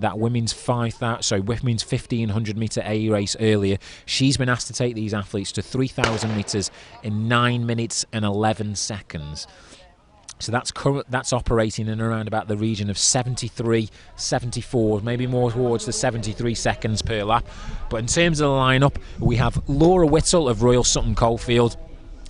completed that women's 1500 metre A race earlier. She's been asked to take these athletes to 3,000 metres in 9 minutes and 11 seconds. So that's operating in around about the region of 73, 74, maybe more towards the 73 seconds per lap. But in terms of the lineup, we have Laura Whittle of Royal Sutton Coldfield,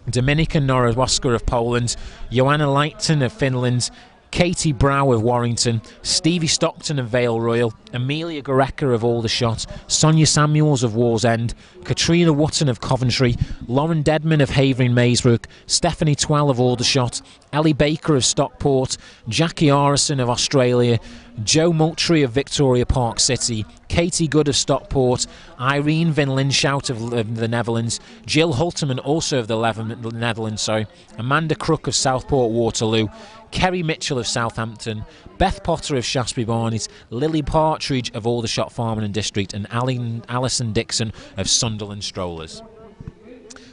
Dominika Norowaska of Poland, Joanna Leighton of Finland, Katie Brow of Warrington, Stevie Stockton of Vale Royal, Amelia Greco of Aldershot, Sonia Samuels of Wallsend, Katrina Wotton of Coventry, Lauren Dedman of Havering Maysbrook, Stephanie Twell of Aldershot, Ellie Baker of Stockport, Jackie Arison of Australia, Joe Moultrie of Victoria Park City, Katie Good of Stockport, Irene Van Linshout of the Netherlands, Jill Hulteman also of the Netherlands, Amanda Crook of Southport Waterloo, Kerry Mitchell of Southampton, Beth Potter of Shaftesbury Barnet, Lily Partridge of Aldershot Farming and District, and Alison Dixon of Sunderland Strollers.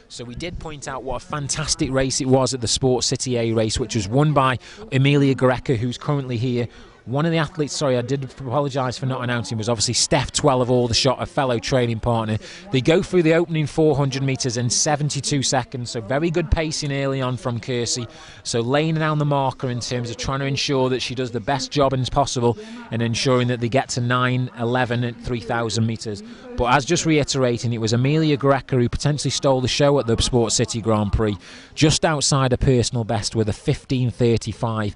So we did point out what a fantastic race it was at the Sports City A race, which was won by Amelia Greco, who's currently here. One of the athletes, I did apologise for not announcing, was obviously Steph Twell of Aldershot, a fellow training partner. They go through the opening 400 metres in 72 seconds, so very good pacing early on from Kersey. So laying down the marker in terms of trying to ensure that she does the best job as possible and ensuring that they get to 9:11 at 3,000 metres. But as just reiterating, it was Amelia Greco who potentially stole the show at the Sports City Grand Prix, just outside a personal best with a 15:35.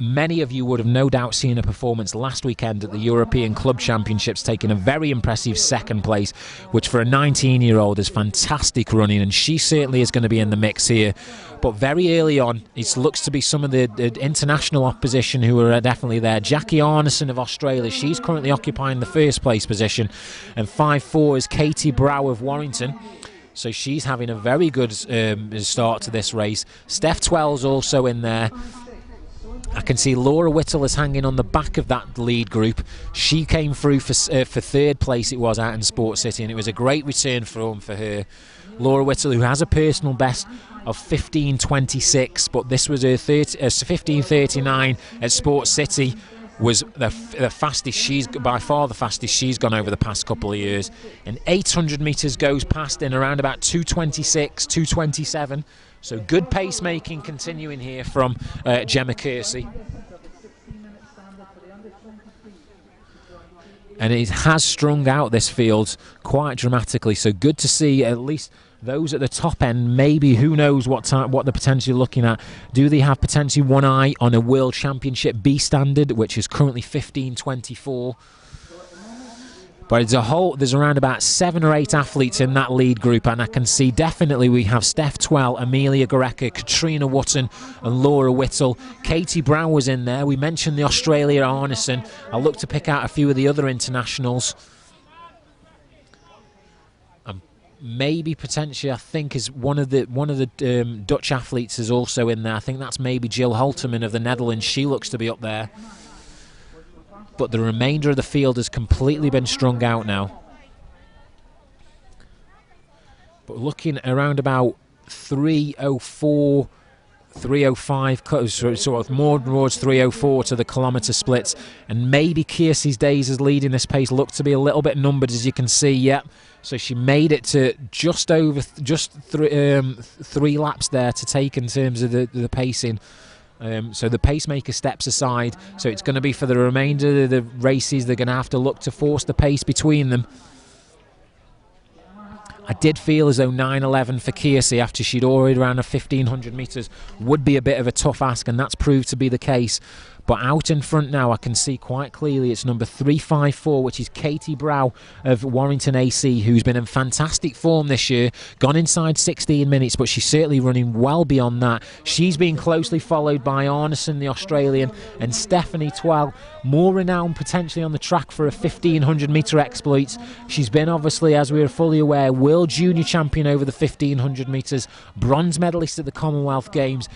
Many of you would have no doubt seen a performance last weekend at the European Club Championships, taking a very impressive second place, which for a 19-year-old is fantastic running, and she certainly is going to be in the mix here. But very early on, it looks to be some of the international opposition who are definitely there. Jackie Arneson of Australia, she's currently occupying the first place position, and 5'4" is Katie Brow of Warrington. So she's having a very good start to this race. Steph Twell's also in there. I can see Laura Whittle is hanging on the back of that lead group. She came through for third place, it was, out in Sports City, and it was a great return for her. Laura Whittle, who has a personal best of 15:26, but this was her 15:39 at Sports City, was the fastest by far the fastest she's gone over the past couple of years. And 800 metres goes past in around about 2:26, 2:27. So good pacemaking continuing here from Gemma Kersey. And it has strung out this field quite dramatically. So good to see at least those at the top end. Maybe, who knows what they're potentially looking at. Do they have potentially one eye on a World Championship B standard, which is currently 15:24? But as a whole, there's around about 7 or 8 athletes in that lead group, and I can see definitely we have Steph Twell, Amelia Greco, Katrina Wotton and Laura Whittle. Katie Brown was in there. We mentioned the Australia Arneson. I'll look to pick out a few of the other internationals. Maybe potentially, I think, is one of the Dutch athletes is also in there. I think that's maybe Jill Hulteman of the Netherlands. She looks to be up there. But the remainder of the field has completely been strung out now. But looking around about 3:04, 3:05, sort of more towards 3:04 to the kilometre splits, and maybe Kersey's days as leading this pace look to be a little bit numbered, as you can see. Yep. So she made it to just over three laps there to take in terms of the pacing. So the pacemaker steps aside, so it's going to be for the remainder of the races, they're going to have to look to force the pace between them. I did feel as though 9:11 for Kersey, after she'd already ran a 1500 metres, would be a bit of a tough ask, and that's proved to be the case. But out in front now, I can see quite clearly it's number 354, which is Katie Brow of Warrington AC, who's been in fantastic form this year, gone inside 16 minutes, but she's certainly running well beyond that. She's being closely followed by Arneson, the Australian, and Stephanie Twell, more renowned potentially on the track for a 1500 metre exploits. She's been, obviously, as we are fully aware, World Junior Champion over the 1500 metres, bronze medalist at the Commonwealth Games.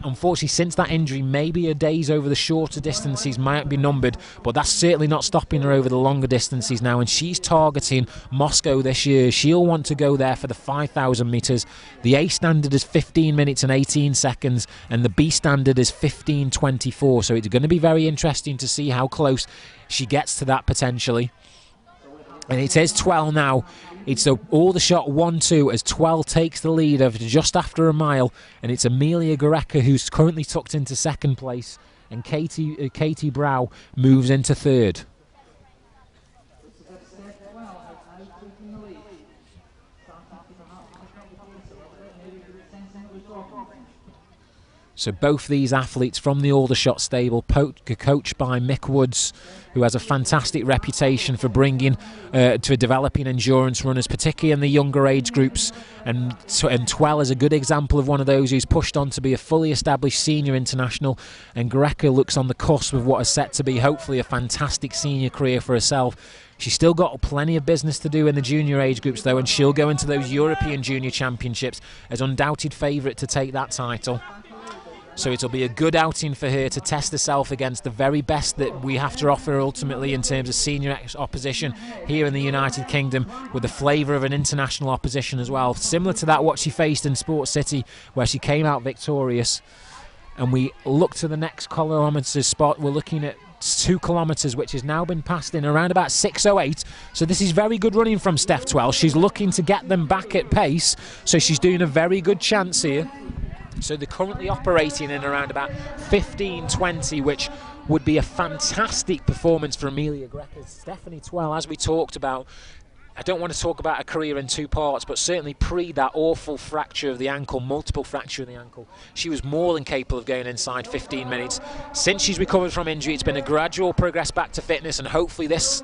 Unfortunately, since that injury, maybe her days over the short shorter distances might be numbered, but that's certainly not stopping her over the longer distances now, and she's targeting Moscow this year. She'll want to go there for the 5,000 metres. The A standard is 15 minutes and 18 seconds, and the B standard is 15:24, so it's going to be very interesting to see how close she gets to that potentially. And it is Twell now. It's all the shot 1-2 as Twell takes the lead of just after a mile, and it's Amelia Greco who's currently tucked into second place, and Katie Brow moves into third. So both these athletes from the Aldershot stable, coached by Mick Woods, who has a fantastic reputation for bringing to developing endurance runners, particularly in the younger age groups. And Twell is a good example of one of those who's pushed on to be a fully established senior international. And Greco looks on the cusp of what is set to be hopefully a fantastic senior career for herself. She's still got plenty of business to do in the junior age groups though, and she'll go into those European Junior Championships as undoubted favourite to take that title. So it'll be a good outing for her to test herself against the very best that we have to offer ultimately in terms of senior opposition here in the United Kingdom, with the flavour of an international opposition as well, similar to that what she faced in Sports City where she came out victorious. And we look to the next kilometre spot. We're looking at 2 kilometres, which has now been passed in around about 6:08. So this is very good running from Steph Twell. She's looking to get them back at pace, so she's doing a very good chance here. So they're currently operating in around about 15:20, which would be a fantastic performance for Amelia Greco. Stephanie Twell, as we talked about, I don't want to talk about a career in 2 parts, but certainly pre that awful fracture of the ankle, multiple fracture of the ankle, she was more than capable of going inside 15 minutes. Since she's recovered from injury, it's been a gradual progress back to fitness, and hopefully this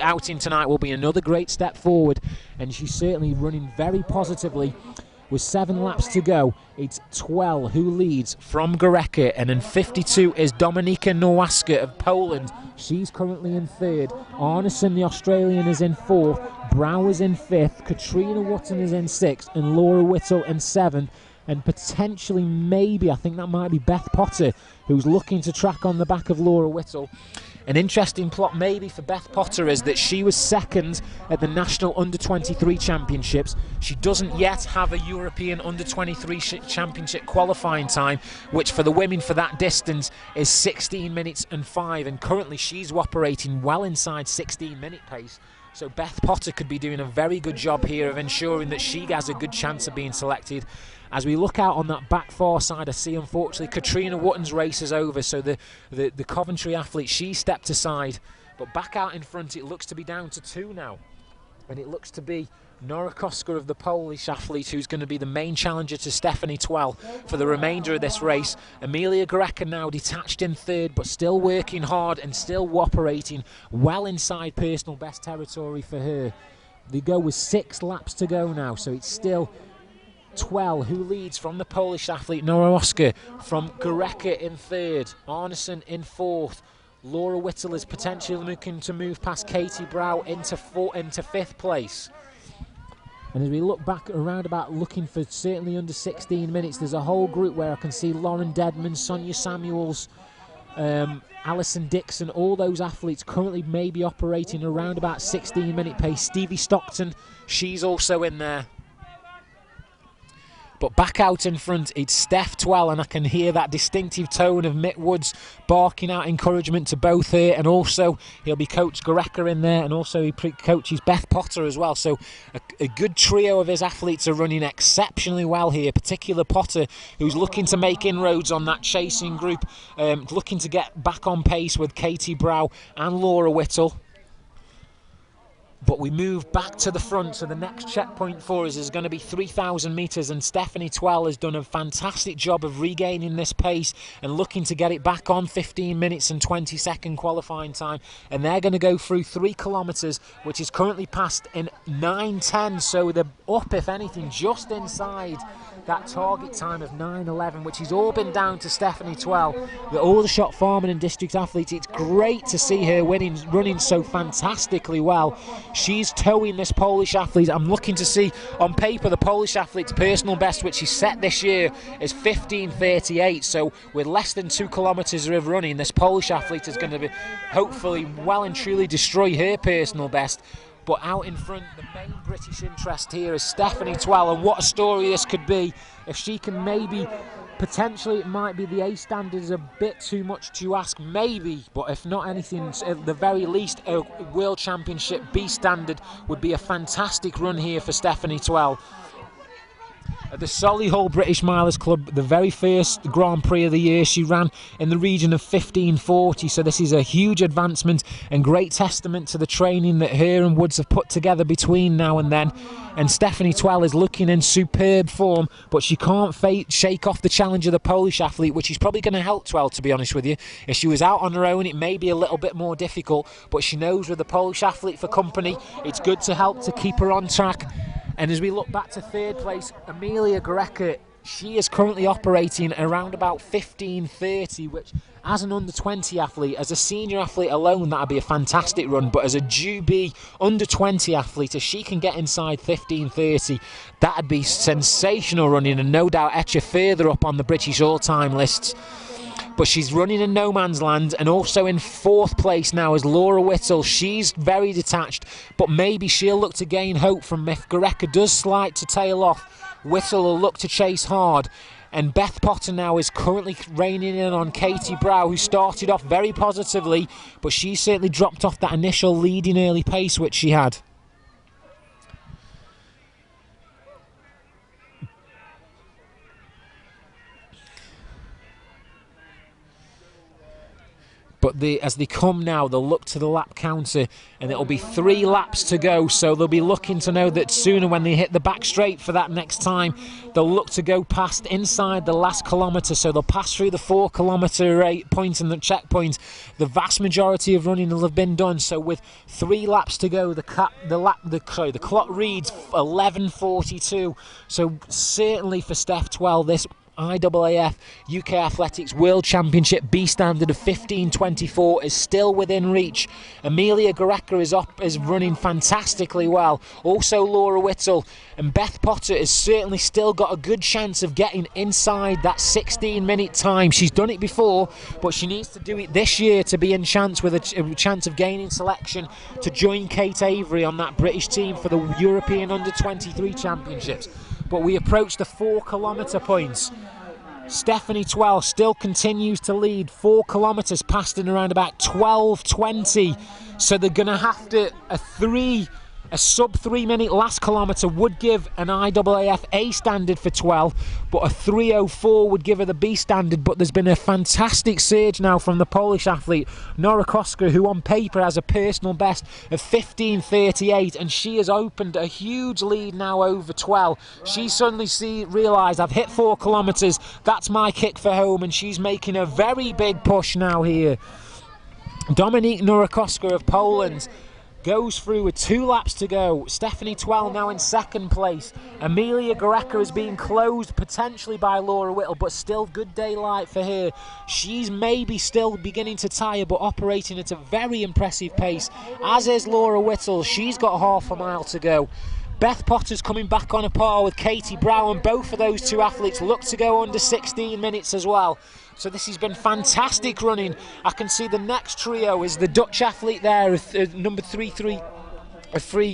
outing tonight will be another great step forward. And she's certainly running very positively. With 7 laps to go, it's Twell who leads from Greco, and in 52 is Dominika Nowaska of Poland. She's currently in third. Arneson, the Australian, is in fourth. Brow is in fifth. Katrina Wotton is in sixth, and Laura Whittle in seventh. And potentially, maybe, I think that might be Beth Potter, who's looking to track on the back of Laura Whittle. An interesting plot maybe for Beth Potter is that she was second at the National Under-23 Championships. She doesn't yet have a European Under-23 Championship qualifying time, which for the women for that distance is 16 minutes and 5, and currently she's operating well inside 16-minute pace. So Beth Potter could be doing a very good job here of ensuring that she has a good chance of being selected. As we look out on that back far side, I see unfortunately Katrina Wotton's race is over, so the Coventry athlete, she stepped aside. But back out in front, it looks to be down to 2 now. And it looks to be Nora Koska of the Polish athlete who's going to be the main challenger to Stephanie Twell for the remainder of this race. Amelia Greco now detached in third, but still working hard and still operating well inside personal best territory for her. They go with 6 laps to go now, so it's still Twell who leads from the Polish athlete Nora Koska, from Greco in third, Arneson in fourth. Laura Whittle is potentially looking to move past Katie Brow into 5th place. And as we look back around about looking for certainly under 16 minutes, there's a whole group where I can see Lauren Dedman, Sonia Samuels, Alison Dixon, all those athletes currently maybe operating around about 16-minute pace. Stevie Stockton, she's also in there. But back out in front, it's Steph Twell, and I can hear that distinctive tone of Mick Woods barking out encouragement to both her, and also he'll be Coach Greco in there, and also he coaches Beth Potter as well. So a good trio of his athletes are running exceptionally well here, particularly Potter, who's looking to make inroads on that chasing group, looking to get back on pace with Katie Brow and Laura Whittle. But we move back to the front, so the next checkpoint for us is going to be 3,000 metres, and Stephanie Twell has done a fantastic job of regaining this pace and looking to get it back on 15 minutes and 20-second qualifying time. And they're going to go through 3 kilometres, which is currently passed in 9:10, so they're up, if anything, just inside that target time of 9:11, which has all been down to Stephanie Twell. The Aldershot Farming and District athlete, it's great to see her running so fantastically well. She's towing this Polish athlete. I'm looking to see on paper the Polish athlete's personal best, which she set this year, is 15:38. So with less than 2 kilometres of running, this Polish athlete is going to be hopefully well and truly destroy her personal best. But out in front, the main British interest here is Stephanie Twell, and what a story this could be if she can maybe, potentially it might be the A standard is a bit too much to ask, maybe, but if not anything, at the very least a World Championship B standard would be a fantastic run here for Stephanie Twell. At the Solihull British Milers Club, the very first Grand Prix of the year, she ran in the region of 15:40, so this is a huge advancement and great testament to the training that her and Woods have put together between now and then. And Stephanie Twell is looking in superb form, but she can't shake off the challenge of the Polish athlete, which is probably going to help Twell, to be honest with you. If she was out on her own, it may be a little bit more difficult, but she knows with the Polish athlete for company, it's good to help to keep her on track. And as we look back to third place, Amelia Greco, she is currently operating around about 15:30, which as an under-20 athlete, as a senior athlete alone, that would be a fantastic run. But as a JB under-20 athlete, if she can get inside 15:30, that would be sensational running, and no doubt etch her further up on the British all-time lists. But she's running in no man's land, and also in fourth place now is Laura Whittle. She's very detached, but maybe she'll look to gain hope from if Greco does slide to tail off. Whittle will look to chase hard, and Beth Potter now is currently reining in on Katie Brow, who started off very positively, but she certainly dropped off that initial leading early pace which she had. But as they come now, they'll look to the lap counter, and it'll be 3 laps to go. So they'll be looking to know that sooner, when they hit the back straight for that next time, they'll look to go past inside the last kilometre. So they'll pass through the 4 kilometre point and the checkpoint. The vast majority of running will have been done. So with 3 laps to go, the clock reads 11:42. So certainly for Steph Twell, this IAAF UK Athletics World Championship B standard of 15:24 is still within reach. Amelia Greco is running fantastically well. Also Laura Whittle, and Beth Potter has certainly still got a good chance of getting inside that 16-minute time. She's done it before, but she needs to do it this year to be in chance with a chance of gaining selection to join Kate Avery on that British team for the European Under-23 Championships. But we approach the 4 kilometre points. Stephanie Twell still continues to lead, 4 kilometres passed in around about 12:20. So they're going to have to, a sub 3 minute last kilometre would give an IAAF A standard for Twell, but a 3:04 would give her the B standard. But there's been a fantastic surge now from the Polish athlete Nora Koska, who on paper has a personal best of 15:38, and she has opened a huge lead now over Twell. She suddenly realised, I've hit 4 kilometres, that's my kick for home, and she's making a very big push now here. Dominique Nurakoska of Poland goes through with 2 laps to go. Stephanie Twell now in second place. Amelia Greco is being closed potentially by Laura Whittle, but still good daylight for her. She's maybe still beginning to tire, but operating at a very impressive pace, as is Laura Whittle. She's got half a mile to go. Beth Potter's coming back on a par with Katie Brow, and both of those 2 athletes look to go under 16 minutes as well. So this has been fantastic running. I can see the next trio is the Dutch athlete there, number 3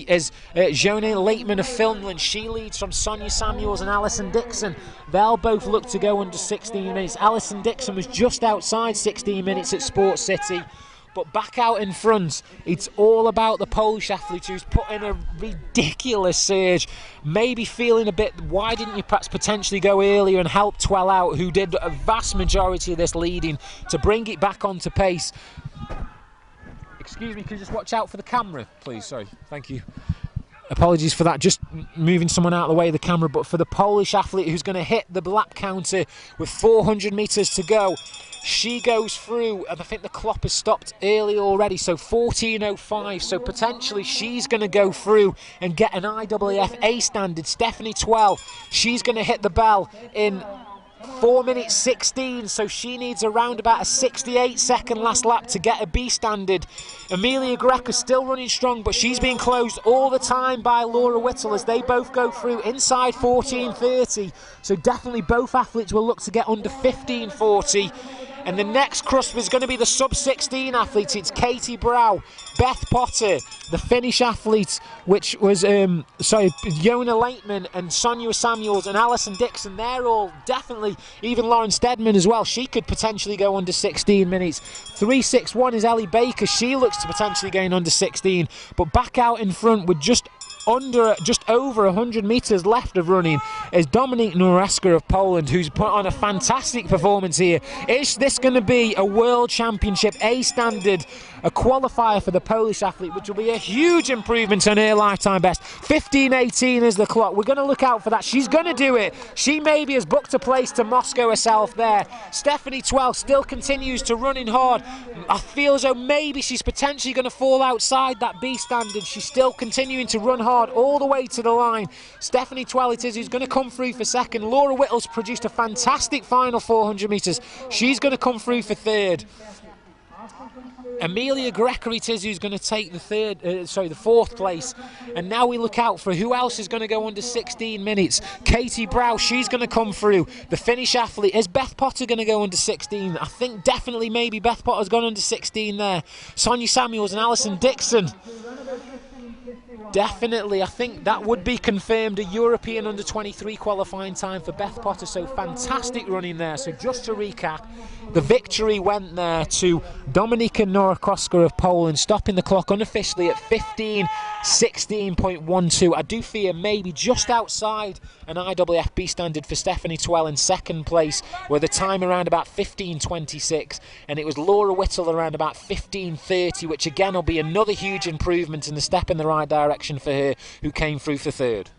is Jone Leitman of Finland. She leads from Sonia Samuels and Alison Dixon. They'll both look to go under 16 minutes. Alison Dixon was just outside 16 minutes at Sports City. But back out in front, it's all about the Polish athlete who's put in a ridiculous surge. Maybe feeling a bit, why didn't you perhaps potentially go earlier and help Twell out, who did a vast majority of this leading, to bring it back onto pace. Excuse me, can you just watch out for the camera, please? Sorry, thank you. Apologies for that, just moving someone out of the way of the camera. But for the Polish athlete who's going to hit the lap counter with 400 metres to go, She goes through, and I think the clock has stopped early already, so 14.05. So potentially she's going to go through and get an IAAF A standard. Stephanie Twell, she's going to hit the bell in 4 minutes 16, so she needs around about a 68-second last lap to get a B standard. Amelia Greco still running strong, but she's being closed all the time by Laura Whittle as they both go through inside 14.30. So definitely both athletes will look to get under 15.40. And the next crust was going to be the sub-16 athletes. It's Katie Brow, Beth Potter, the Finnish athletes, which was Jona Laitman and Sonia Samuels and Alison Dixon. They're all definitely, even Lauren Steadman as well. She could potentially go under 16 minutes. 3.61 is Ellie Baker. She looks to potentially gain under 16. But back out in front with just over 100 metres left of running is Dominik Noreska of Poland, who's put on a fantastic performance here. Is this going to be a World Championship A standard, a qualifier for the Polish athlete, which will be a huge improvement on her lifetime best? 15.18 is the clock. We're going to look out for that. She's going to do it. She maybe has booked a place to Moscow herself there. Stephanie Twell still continues to run in hard. I feel as though maybe she's potentially going to fall outside that B standard. She's still continuing to run hard all the way to the line. Stephanie Twell it is who's going to come through for second. Laura Whittle's produced a fantastic final 400 metres. She's going to come through for third. Amelia Greco it is who's going to take the fourth place. And now we look out for who else is going to go under 16 minutes. Katie Brow, she's going to come through. The Finnish athlete. Is Beth Potter going to go under 16? I think definitely maybe Beth Potter's gone under 16 there. Sonia Samuels and Alison Dixon. Definitely, I think that would be confirmed a European under-23 qualifying time for Beth Potter, so fantastic running there. So just to recap, the victory went there to Dominika Noreska of Poland, stopping the clock unofficially at 15.16.12. I do fear maybe just outside an IAAF B standard for Stephanie Twell in second place, with a time around about 15.26, and it was Laura Whittle around about 15.30, which again will be another huge improvement and a step in the right direction for her, who came through for third.